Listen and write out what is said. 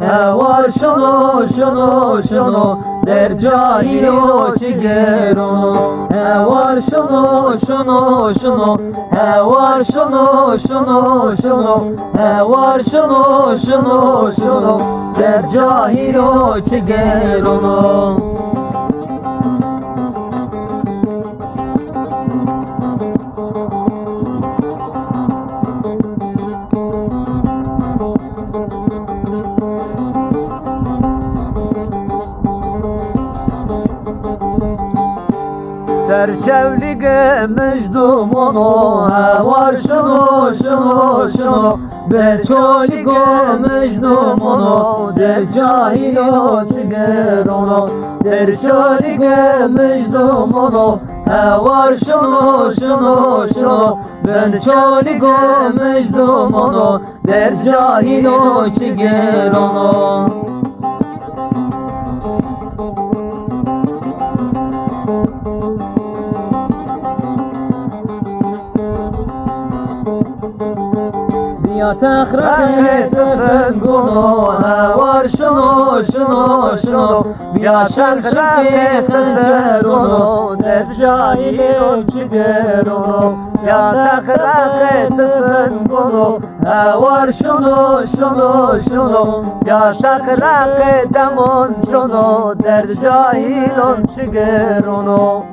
var şunu şunu şunu der cahil o çiger onu. Var şunu şunu şunu var şunu şunu şunu var şunu şunu şunu der cahil o çiger onu. Serçevlige mecdum onu var şunu şunu şunu Serçolige mecdum onu der cahil o çiger onu. Serçolige mecdum onu var şunu şunu şunu ben çolige mecdum onu der cahil o çiger onu. Ya tehret fengunu var şunu şunu şunu ya şerşi khancer onu der cahil o çiger onu. Ya tehret fengunu var şunu şunu şunu ya şerşi demun şunu der cahil o çiger onu.